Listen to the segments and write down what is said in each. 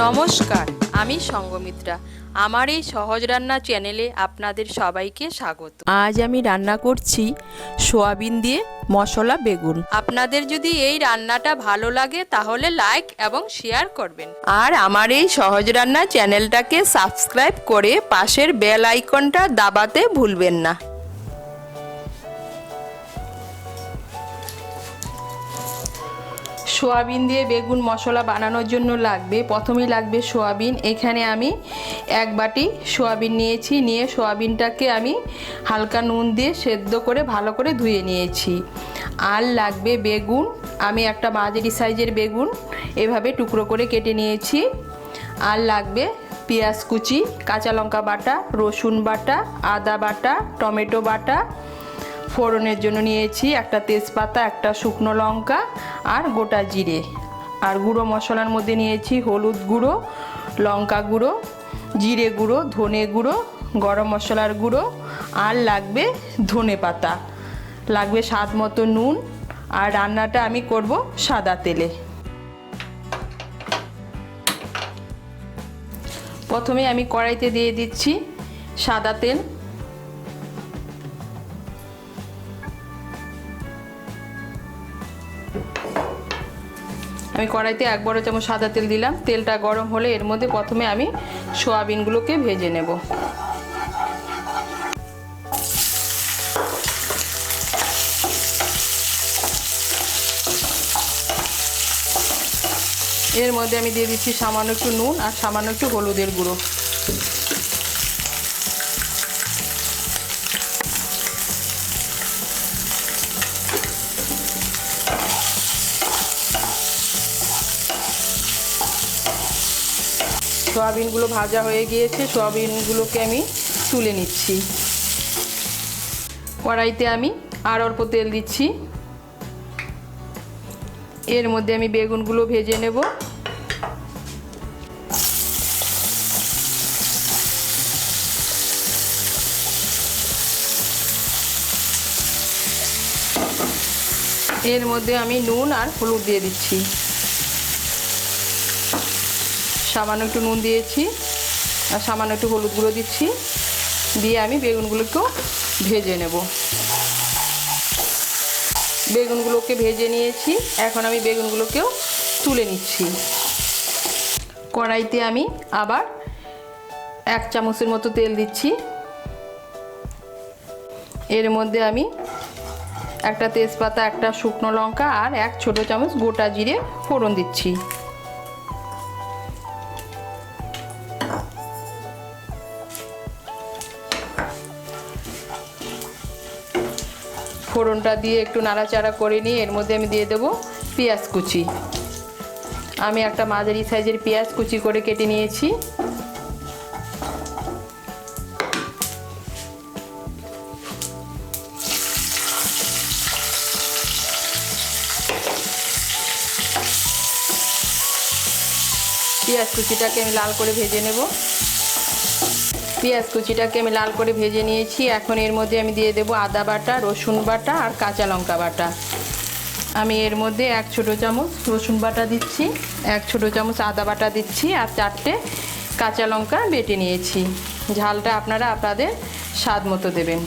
নমস্কার, আমি সঙ্গমিত্রা। আমার এই সহজ রান্না চ্যানেলে আপনাদের সবাইকে স্বাগত। আজ আমি রান্না করছি সোয়াবিন দিয়ে মশলা বেগুন। আপনাদের যদি এই রান্নাটা ভালো লাগে তাহলে লাইক এবং শেয়ার করবেন, আর আমার এই সহজ রান্না চ্যানেলটাকে সাবস্ক্রাইব করে পাশের বেল আইকনটা দাবাতে ভুলবেন না। সোয়াবিন দিয়ে বেগুন মশলা বানানোর জন্য প্রথমেই লাগবে সোয়াবিন। এখানে আমি এক বাটি সোয়াবিন নিয়েছি, নিয়ে সোয়াবিনটাকে আমি হালকা নুন দিয়ে সেদ্ধ করে ভালো করে ধুয়ে নিয়েছি। আর লাগবে বেগুন, আমি একটা মাঝারি সাইজের বেগুন এভাবে টুকরো করে কেটে নিয়েছি। আর লাগবে পেঁয়াজ কুচি, কাঁচা লঙ্কা বাটা, রসুন বাটা, আদা বাটা, টমেটো বাটা। ফোড়নের জন্য নিয়েছি একটা তেজপাতা, একটা শুকনো লঙ্কা আর গোটা জিরে। আর গুঁড়ো মশলার মধ্যে নিয়েছি হলুদ গুঁড়ো, লঙ্কা গুঁড়ো, জিরে গুঁড়ো, ধনে গুঁড়ো, গরম মশলার গুঁড়ো। আর লাগবে ধনে পাতা, লাগবে স্বাদ মতো নুন। আর রান্নাটা আমি করব সাদা তেলে। প্রথমে আমি কড়াইতে দিয়ে দিচ্ছি সাদা তেল। আমি কড়াইতে 1 বড় চামচ সাদা তেল দিলাম। তেলটা গরম হলে এর মধ্যে প্রথমে আমি সোয়াবিনগুলোকে ভেজে নেব। এর মধ্যে আমি দিয়ে দিচ্ছি সামান্য একটু নুন আর সামান্য একটু হলুদের গুঁড়ো। সোয়াবিনগুলো ভাজা হয়ে গিয়েছে, সোয়াবিনগুলোকে আমি তুলে নিচ্ছি। কড়াইতে আমি আর অল্প তেল দিচ্ছি। এর মধ্যে আমি বেগুনগুলো ভেজে নেব। এর মধ্যে আমি নুন আর হলুদ দিয়ে দিচ্ছি। সামান্য একটু নুন দিয়েছি আর সামান্য একটু হলুদ গুঁড়ো দিচ্ছি, দিয়ে আমি বেগুনগুলোকেও ভেজে নেব। বেগুনগুলোকে ভেজে নিয়েছি, এখন আমি বেগুনগুলোকেও তুলে নিচ্ছি। কড়াইতে আমি আবার 1 চামচের মতো তেল দিচ্ছি। এর মধ্যে আমি একটা তেজপাতা, একটা শুকনো লঙ্কা আর 1 ছোট চামচ গোটা জিরে ফোড়ন দিচ্ছি। ফোড়নটা দিয়ে একটু নাড়াচাড়া করে নিয়ে এর মধ্যে আমি দিয়ে দেব পেঁয়াজ কুচি। আমি একটা মাঝারি সাইজের পেঁয়াজ কুচি করে কেটে নিয়েছি। পেঁয়াজ কুচিটাকে আমি লাল করে ভেজে নেব। পেঁয়াজ কুচিটাকে আমি লাল করে ভেজে নিয়েছি। এখন এর মধ্যে আমি দিয়ে দেব আদা বাটা, রসুন বাটা আর কাঁচা লঙ্কা বাটা। আমি এর মধ্যে 1 ছোট চামচ রসুন বাটা দিচ্ছি, 1 ছোট চামচ আদা বাটা দিচ্ছি আর 4টে কাঁচা লঙ্কা বেটে নিয়েছি। ঝালটা আপনারা আপনাদের স্বাদ মতো দেবেন।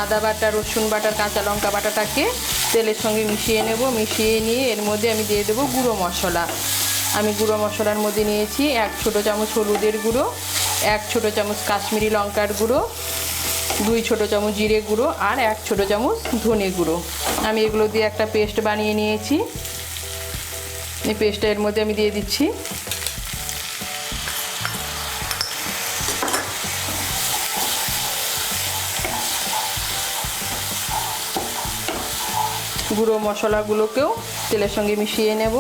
আদা বাটা, রসুন বাটার কাঁচা লঙ্কা বাটাটাকে তেলের সঙ্গে মিশিয়ে নেব। মিশিয়ে নিয়ে এর মধ্যে আমি দিয়ে দেবো গুঁড়ো মশলা। আমি গুঁড়ো মশলার মধ্যে নিয়েছি 1 ছোট চামচ হলুদের গুঁড়ো, 1 ছোট চামচ কাশ্মীরি লঙ্কার গুঁড়ো, 2 ছোট চামচ জিরে গুঁড়ো আর 1 ছোট চামচ ধনে গুঁড়ো। আমি এগুলো দিয়ে একটা পেস্ট বানিয়ে নিয়েছি। এই পেস্টটা এর মধ্যে আমি দিয়ে দিচ্ছি। গুঁড়ো মশলাগুলোকেও তেলের সঙ্গে মিশিয়ে নেব।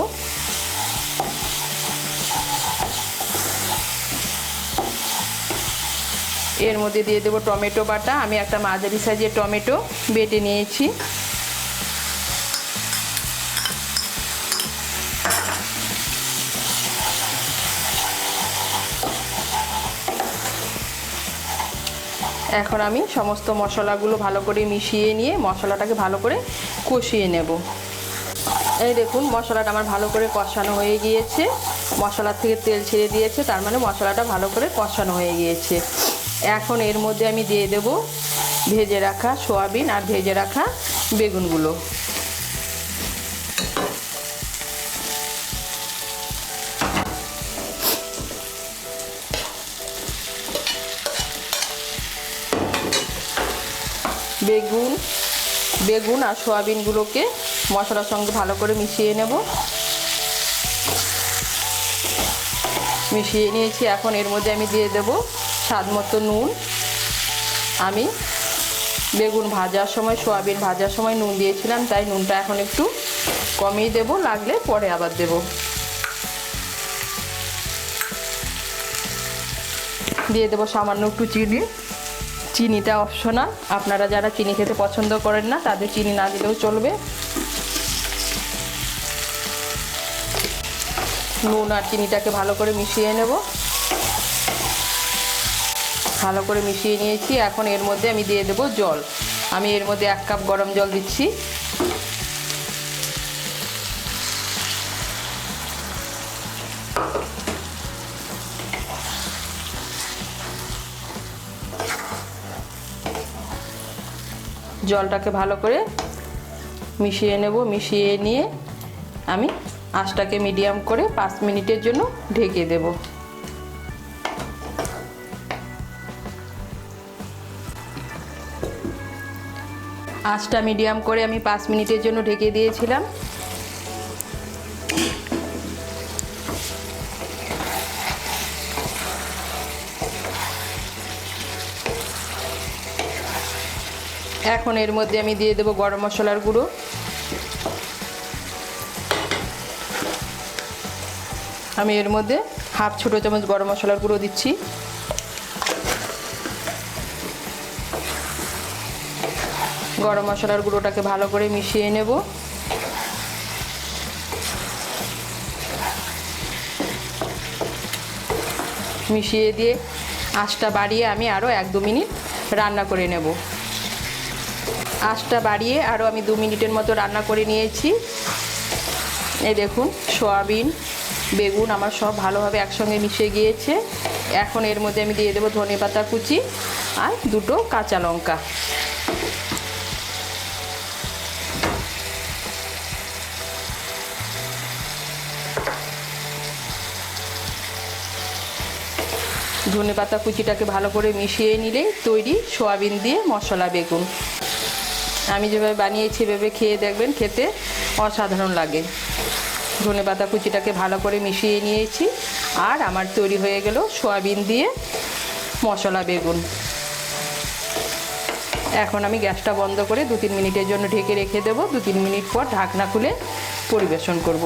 এর মধ্যে দিয়ে দেব টমেটো বাটা। আমি একটা মাঝারি সাইজের টমেটো বেটে নিয়েছি। এখন আমি সমস্ত মশলাগুলো ভালো করে মিশিয়ে নিয়ে মশলাটাকে ভালো করে কষিয়ে নেব। এই দেখুন মশলাটা আমার ভালো করে কষানো হয়ে গিয়েছে, মশলার থেকে তেল ছেড়ে দিয়েছে, তার মানে মশলাটা ভালো করে কষানো হয়ে গিয়েছে। এখন এর মধ্যে আমি দিয়ে দেব ভেজে রাখা সয়াবিন আর ভেজে রাখা বেগুনগুলো। বেগুন আর সয়াবিনগুলোকে মশলার সঙ্গে ভালো করে মিশিয়ে নেব। মিশিয়ে নিয়েছি। এখন এর মধ্যে আমি দিয়ে দেব স্বাদ মতো নুন। আমি বেগুন ভাজার সময় সয়াবিন ভাজার সময় নুন দিয়েছিলাম, তাই নুনটা এখন একটু কমিয়ে দেব, লাগলে পরে আবার দেব। দিয়ে দেব সামান্য একটু চিনি। চিনিটা অপশনাল, আপনারা যারা চিনি খেতে পছন্দ করেন না তাদের চিনি না দিলেও চলবে। নুন আর চিনিটাকে ভালো করে মিশিয়ে নেব। ভালো করে মিশিয়ে নিয়েছি। এখন এর মধ্যে আমি দিয়ে দেব জল। আমি এর মধ্যে 1 কাপ গরম জল দিচ্ছি। জলটাকে ভালো করে মিশিয়ে নেব। মিশিয়ে নিয়ে আমি আঁচটাকে মিডিয়াম করে 5 মিনিটের জন্য ঢেকে দেব। আঁচটা মিডিয়াম করে আমি 5 মিনিটের জন্য ঢেকে দিয়েছিলাম। এখন এর মধ্যে আমি দিয়ে দেব গরম মশলার গুঁড়ো। আমি এর মধ্যে হাফ ছোটো চামচ গরম মশলার গুঁড়ো দিচ্ছি। গরম মশলার গুঁড়োটাকে ভালো করে মিশিয়ে নেব। মিশিয়ে দিয়ে আঁচটা বাড়িয়ে আমি আরও 1-2 মিনিট রান্না করে নেব। আঁচটা বাড়িয়ে আরও আমি 2 মিনিটের মতো রান্না করে নিয়েছি। এই দেখুন সয়াবিন বেগুন আমার সব ভালোভাবে একসঙ্গে মিশে গিয়েছে। এখন এর মধ্যে আমি দিয়ে দেবো ধনেপাতা কুচি আর 2টো কাঁচা লঙ্কা। ধনেপাতা কুচিটাকে ভালো করে মিশিয়ে নিলেই তৈরি সয়াবিন দিয়ে মশলা বেগুন। আমি যেভাবে বানিয়েছি ভেবে খেয়ে দেখবেন, খেতে অসাধারণ লাগে। ধনেপাতা কুচিটাকে ভালো করে মিশিয়ে নিয়েছি আর আমার তৈরি হয়ে গেল সয়াবিন দিয়ে মশলা বেগুন। এখন আমি গ্যাসটা বন্ধ করে 2-3 মিনিটের জন্য ঢেকে রেখে দেবো। 2-3 মিনিট পর ঢাকনা খুলে পরিবেশন করব।